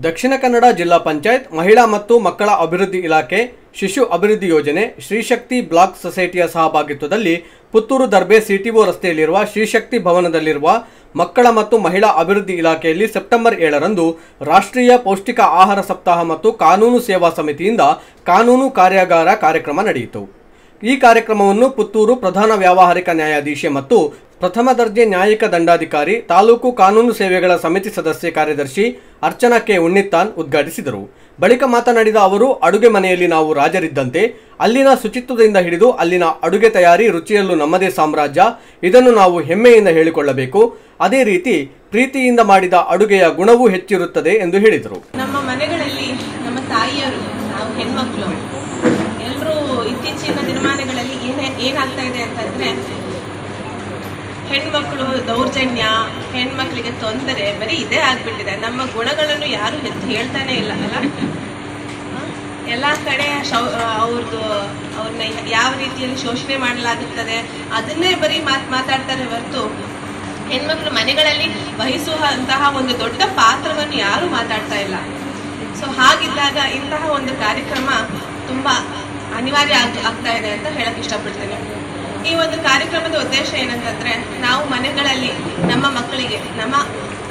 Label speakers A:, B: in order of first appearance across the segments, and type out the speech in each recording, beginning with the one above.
A: ದಕ್ಷಿಣ ಕನ್ನಡ ಜಿಲ್ಲಾ ಪಂಚಾಯತ್ ಮಹಿಳಾ ಮತ್ತು ಮಕ್ಕಳ ಅಭಿವೃದ್ಧಿ ಇಲಾಖೆ ಶಿಶು ಅಭಿವೃದ್ಧಿ ಯೋಜನೆ ಶ್ರೀಶಕ್ತಿ ಬ್ಲಾಕ್ ಸೊಸೈಟಿಯ ಸಹಭಾಗಿತ್ವದಲ್ಲಿ ಪುತ್ತೂರು ದರ್ಬೆ ಸಿಟಿಒ ರಸ್ತೆಯಲ್ಲಿರುವ ಶ್ರೀಶಕ್ತಿ ಭವನದಲ್ಲಿರುವ ಮಕ್ಕಳ ಮತ್ತು ಮಹಿಳಾ ಅಭಿವೃದ್ಧಿ ಇಲಾಖೆಯಲ್ಲಿ ಸೆಪ್ಟೆಂಬರ್ 7ರಂದು ರಾಷ್ಟ್ರೀಯ ಪೌಷ್ಟಿಕ ಆಹಾರ ಸಪ್ತಾಹ ಮತ್ತು ಕಾನೂನು ಸೇವಾ ಸಮಿತಿಯಿಂದ ಕಾನೂನು ಕಾರ್ಯಾಗಾರ ಕಾರ್ಯಕ್ರಮ ನಡೆಯಿತು। ಈ ಕಾರ್ಯಕ್ರಮವನ್ನು ಪುತ್ತೂರು ಪ್ರಧಾನ ವ್ಯಾವಹಾರಿಕ ನ್ಯಾಯಾಧೀಶೆ ಮತ್ತು ಪ್ರಥಮ ದರ್ಜೆ ನ್ಯಾಯಿಕ ದಂಡಾಧಿಕಾರಿ ತಾಲೂಕು ಕಾನೂನು ಸೇವೆಗಳ ಸಮಿತಿ ಸದಸ್ಯ ಕಾರ್ಯದರ್ಶಿ ಅರ್ಚನಾ ಕೆ ಉಣ್ಣಿತ್ತಾನ್ ಉದ್ಘಾಟಿಸಿದರು। ಬಳಿಕ ಮಾತನಾಡಿದ ಅವರು, ಅಡುಗೆ ಮನೆಯಲ್ಲಿ ನಾವು ರಾಜರಿದ್ದಂತೆ ಅಲ್ಲಿನ ಶುಚಿತ್ವದಿಂದ ಹಿಡಿದು ಅಲ್ಲಿನ ಅಡುಗೆ ತಯಾರಿ ರುಚಿಯಲ್ಲೂ ನಮ್ಮದೇ ಸಾಮ್ರಾಜ್ಯ, ಇದನ್ನು ನಾವು ಹೆಮ್ಮೆಯಿಂದ ಹೇಳಿಕೊಳ್ಳಬೇಕು। ಅದೇ ರೀತಿ ಪ್ರೀತಿಯಿಂದ ಮಾಡಿದ ಅಡುಗೆಯ ಗುಣವೂ ಹೆಚ್ಚಿರುತ್ತದೆ ಎಂದು ಹೇಳಿದರು।
B: ನಮ್ಮ ಮನೆಗಳಲ್ಲಿ ನಮ್ಮ ತಾಯಿಯರು, ನಾವು ಹೆಣ್ಮಕ್ಳು ಎಲ್ಲರೂ ಇತ್ತೀಚಿನ ದಿನಮಾನಗಳಲ್ಲಿ ಏನಾಗ್ತಾ ಇದೆ ಅಂತಂದ್ರೆ, ಹೆಣ್ಮಕ್ಳು ದೌರ್ಜನ್ಯ, ಹೆಣ್ಮಕ್ಳಿಗೆ ತೊಂದರೆ ಬರೀ ಇದೇ ಆಗ್ಬಿಟ್ಟಿದೆ। ನಮ್ಮ ಗುಣಗಳನ್ನು ಯಾರು ಎದ್ದು ಹೇಳ್ತಾನೆ ಇಲ್ಲ ಅಲ್ಲ। ಎಲ್ಲ ಕಡೆ ಅವ್ರನ್ನ ಯಾವ ರೀತಿಯಲ್ಲಿ ಶೋಷಣೆ ಮಾಡಲಾಗುತ್ತದೆ ಅದನ್ನೇ ಬರೀ ಮಾತಾಡ್ತಾರೆ ಹೊರತು ಹೆಣ್ಮಕ್ಳು ಮನೆಗಳಲ್ಲಿ ವಹಿಸುವಂತಹ ಒಂದು ದೊಡ್ಡ ಪಾತ್ರವನ್ನು ಯಾರು ಮಾತಾಡ್ತಾ ಇಲ್ಲ। ಸೊ ಹಾಗಿದ್ದಾಗ ಇಂತಹ ಒಂದು ಕಾರ್ಯಕ್ರಮ ತುಂಬಾ ಅನಿವಾರ್ಯ ಆಗ್ತಾ ಇದೆ ಅಂತ ಹೇಳಕ್ ಇಷ್ಟಪಡ್ತೇನೆ। ಈ ಒಂದು ಕಾರ್ಯಕ್ರಮದ ಉದ್ದೇಶ ಏನಂತಂದ್ರೆ, ನಾವು ಮನೆಗಳಲ್ಲಿ ನಮ್ಮ ಮಕ್ಕಳಿಗೆ, ನಮ್ಮ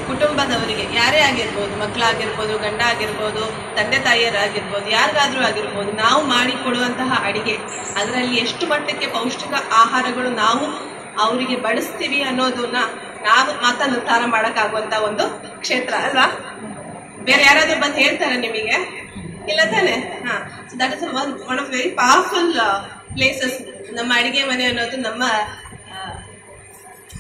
B: ಕುಟುಂಬದವರಿಗೆ, ಯಾರೇ ಆಗಿರ್ಬೋದು, ಮಕ್ಕಳಾಗಿರ್ಬೋದು, ಗಂಡ ಆಗಿರ್ಬೋದು, ತಂದೆ ತಾಯಿಯರಾಗಿರ್ಬೋದು, ಯಾರಿಗಾದ್ರೂ ಆಗಿರ್ಬೋದು, ನಾವು ಮಾಡಿಕೊಡುವಂತಹ ಅಡಿಗೆ ಅದರಲ್ಲಿ ಎಷ್ಟು ಮಟ್ಟಕ್ಕೆ ಪೌಷ್ಟಿಕ ಆಹಾರಗಳು ನಾವು ಅವರಿಗೆ ಬಡಿಸ್ತೀವಿ ಅನ್ನೋದನ್ನ ನಾವು ಮಾತ್ರ ನಿರ್ಧಾರ ಮಾಡಕ್ಕಾಗುವಂತ ಒಂದು ಕ್ಷೇತ್ರ ಅಲ್ವಾ? ಬೇರೆ ಯಾರಾದ್ರೂ ಬಂದು ಹೇಳ್ತಾರೆ ನಿಮಗೆ? ಇಲ್ಲ ತಾನೆ? So that is one of very powerful places. ನಮ್ಮ ಅಡಿಗೆ ಮನೆ ಅನ್ನೋದು ನಮ್ಮ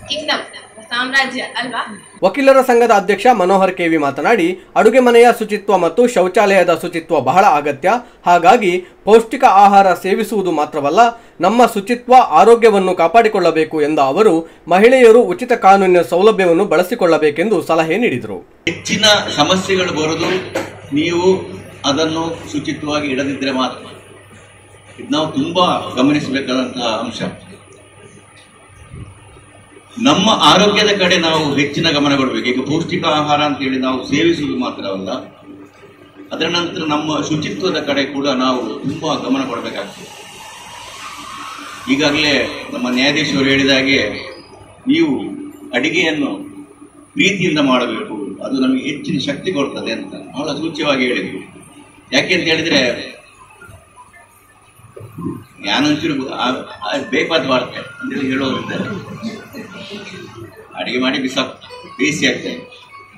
B: ಕಿಂಗ್ಡಮ್, ಸಾಮ್ರಾಜ್ಯ ಅಲ್ವಾ?
A: ವಕೀಲರ ಸಂಘದ ಅಧ್ಯಕ್ಷ ಮನೋಹರ್ ಕೆವಿ ಮಾತನಾಡಿ, ಅಡುಗೆ ಮನೆಯ ಶುಚಿತ್ವ ಮತ್ತು ಶೌಚಾಲಯದ ಶುಚಿತ್ವ ಬಹಳ ಅಗತ್ಯ। ಹಾಗಾಗಿ ಪೌಷ್ಟಿಕ ಆಹಾರ ಸೇವಿಸುವುದು ಮಾತ್ರವಲ್ಲ, ನಮ್ಮ ಶುಚಿತ್ವ ಆರೋಗ್ಯವನ್ನು ಕಾಪಾಡಿಕೊಳ್ಳಬೇಕು ಎಂದ ಅವರು, ಮಹಿಳೆಯರು ಉಚಿತ ಕಾನೂನಿನ ಸೌಲಭ್ಯವನ್ನು ಬಳಸಿಕೊಳ್ಳಬೇಕೆಂದು ಸಲಹೆ ನೀಡಿದರು।
C: ಹೆಚ್ಚಿನ ಸಮಸ್ಯೆಗಳು ಬರುವುದು ನೀವು ಅದನ್ನು ಶುಚಿತ್ವವಾಗಿ ಇಡದಿದ್ದರೆ ಮಾತ್ರ। ಇದು ನಾವು ತುಂಬಾ ಗಮನಿಸಬೇಕಾದಂತಹ ಅಂಶ। ನಮ್ಮ ಆರೋಗ್ಯದ ಕಡೆ ನಾವು ಹೆಚ್ಚಿನ ಗಮನ ಕೊಡಬೇಕು। ಈಗ ಪೌಷ್ಟಿಕ ಆಹಾರ ಅಂತ ಹೇಳಿ ನಾವು ಸೇವಿಸುವುದು ಮಾತ್ರವಲ್ಲ, ಅದರ ನಂತರ ನಮ್ಮ ಶುಚಿತ್ವದ ಕಡೆ ಕೂಡ ನಾವು ತುಂಬಾ ಗಮನ ಕೊಡಬೇಕಾಗ್ತದೆ। ಈಗಾಗಲೇ ನಮ್ಮ ನ್ಯಾಯಾಧೀಶರು ಹೇಳಿದ ಹಾಗೆ, ನೀವು ಅಡಿಗೆಯನ್ನು ಪ್ರೀತಿಯಿಂದ ಮಾಡಬೇಕು, ಅದು ನಮಗೆ ಹೆಚ್ಚಿನ ಶಕ್ತಿ ಕೊಡ್ತದೆ ಅಂತ ಬಹಳ ಸೂಚ್ಯವಾಗಿ ಹೇಳಿದ್ವಿ। ಯಾಕೆ ಅಂತ ಹೇಳಿದ್ರೆ, ಯಾನಂಚೂರು ಬೇಕಾದ ಮಾಡ್ತೆ ಅಂತೇಳಿ ಹೇಳೋರಿದ್ದಾರೆ, ಅಡಿಗೆ ಮಾಡಿ ಬೇಯಿಸಿ ಹಾಕ್ತೇನೆ।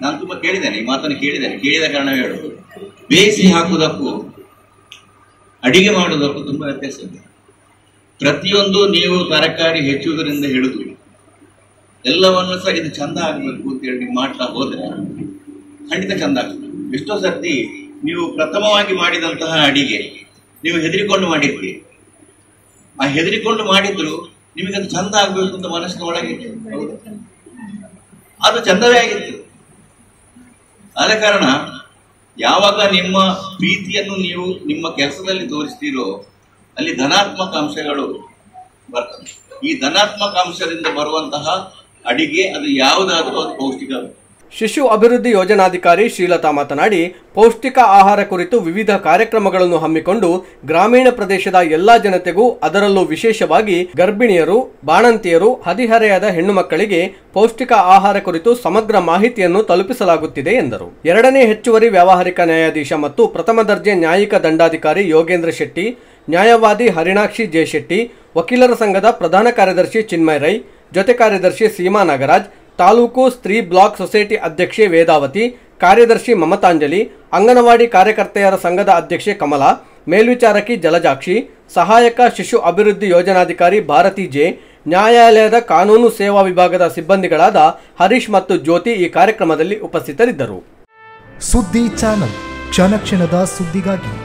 C: ನಾನು ತುಂಬಾ ಕೇಳಿದ್ದೇನೆ, ಈ ಮಾತನ್ನು ಕೇಳಿದ್ದೇನೆ, ಕೇಳಿದ ಕಾರಣ ಹೇಳೋದು, ಬೇಯಿಸಿ ಹಾಕುವುದಕ್ಕೂ ಅಡಿಗೆ ಮಾಡುವುದಕ್ಕೂ ತುಂಬಾ ವ್ಯತ್ಯಾಸ ಇದೆ। ಪ್ರತಿಯೊಂದು ನೀವು ತರಕಾರಿ ಹೆಚ್ಚುವುದರಿಂದ ಹಿಡಿದು ಎಲ್ಲವನ್ನು ಸಹ ಇದು ಚಂದ ಆಗಬೇಕು ಅಂತ ಹೇಳಿ ನೀವು ಮಾಡ್ತಾ ಹೋದ್ರೆ ಖಂಡಿತ ಚಂದ ಆಗ್ತದೆ। ಎಷ್ಟೋ ಸರ್ತಿ ನೀವು ಪ್ರಥಮವಾಗಿ ಮಾಡಿದಂತಹ ಅಡಿಗೆ ನೀವು ಹೆದರಿಕೊಂಡು ಮಾಡಿರ್ತೀರಿ, ಆ ಹೆದರಿಕೊಂಡು ಮಾಡಿದ್ರು ನಿಮಗೆ ಅದು ಚಂದ ಆಗ್ಬೇಕು ಅಂತ ಮನಸ್ಸಿನ ಒಳಗಿತ್ತು, ಅದು ಚಂದವೇ ಆಗಿತ್ತು। ಆದ ಕಾರಣ ಯಾವಾಗ ನಿಮ್ಮ ಪ್ರೀತಿಯನ್ನು ನೀವು ನಿಮ್ಮ ಕೆಲಸದಲ್ಲಿ ತೋರಿಸ್ತೀರೋ ಅಲ್ಲಿ ಧನಾತ್ಮಕ ಅಂಶಗಳು ಬರ್ತವೆ। ಈ ಧನಾತ್ಮಕ ಅಂಶದಿಂದ ಬರುವಂತಹ ಅಡಿಗೆ ಅದು ಯಾವುದಾದ್ರೂ ಅದು ಪೌಷ್ಟಿಕ।
A: ಶಿಶು ಅಭಿವೃದ್ಧಿ ಯೋಜನಾಧಿಕಾರಿ ಶ್ರೀಲತಾ ಮಾತನಾಡಿ, ಪೌಷ್ಟಿಕ ಆಹಾರ ಕುರಿತು ವಿವಿಧ ಕಾರ್ಯಕ್ರಮಗಳನ್ನು ಹಮ್ಮಿಕೊಂಡು ಗ್ರಾಮೀಣ ಪ್ರದೇಶದ ಎಲ್ಲಾ ಜನತೆಗೂ, ಅದರಲ್ಲೂ ವಿಶೇಷವಾಗಿ ಗರ್ಭಿಣಿಯರು, ಬಾಣಂತಿಯರು, ಹದಿಹರೆಯದ ಹೆಣ್ಣು ಮಕ್ಕಳಿಗೆ ಪೌಷ್ಟಿಕ ಆಹಾರ ಕುರಿತು ಸಮಗ್ರ ಮಾಹಿತಿಯನ್ನು ತಲುಪಿಸಲಾಗುತ್ತಿದೆ ಎಂದರು। ಎರಡನೇ ಹೆಚ್ಚುವರಿ ವ್ಯಾವಹಾರಿಕ ನ್ಯಾಯಾಧೀಶ ಮತ್ತು ಪ್ರಥಮ ದರ್ಜೆ ನ್ಯಾಯಿಕ ದಂಡಾಧಿಕಾರಿ ಯೋಗೇಂದ್ರ ಶೆಟ್ಟಿ, ನ್ಯಾಯವಾದಿ ಹರಿಣಾಕ್ಷಿ ಜೆ ಶೆಟ್ಟಿ, ವಕೀಲರ ಸಂಘದ ಪ್ರಧಾನ ಕಾರ್ಯದರ್ಶಿ ಚಿನ್ಮಯ ರೈ, ಜೊತೆ ಕಾರ್ಯದರ್ಶಿ ಸೀಮಾ ನಾಗರಾಜ್, ತಾಲೂಕು ಸ್ತ್ರೀ ಬ್ಲಾಕ್ ಸೊಸೈಟಿ ಅಧ್ಯಕ್ಷೆ ವೇದಾವತಿ, ಕಾರ್ಯದರ್ಶಿ ಮಮತಾಂಜಲಿ, ಅಂಗನವಾಡಿ ಕಾರ್ಯಕರ್ತೆಯರ ಸಂಘದ ಅಧ್ಯಕ್ಷೆ ಕಮಲಾ, ಮೇಲ್ವಿಚಾರಕಿ ಜಲಜಾಕ್ಷಿ, ಸಹಾಯಕ ಶಿಶು ಅಭಿವೃದ್ಧಿ ಯೋಜನಾಧಿಕಾರಿ ಭಾರತಿ ಜೆ, ನ್ಯಾಯಾಲಯದ ಕಾನೂನು ಸೇವಾ ವಿಭಾಗದ ಸಿಬ್ಬಂದಿಗಳಾದ ಹರೀಶ್ ಮತ್ತು ಜ್ಯೋತಿ ಈ ಕಾರ್ಯಕ್ರಮದಲ್ಲಿ ಉಪಸ್ಥಿತರಿದ್ದರು।
D: ಸುದ್ದಿ ಚಾನಲ್, ಕ್ಷಣ ಕ್ಷಣದ ಸುದ್ದಿಗಾಗಿ।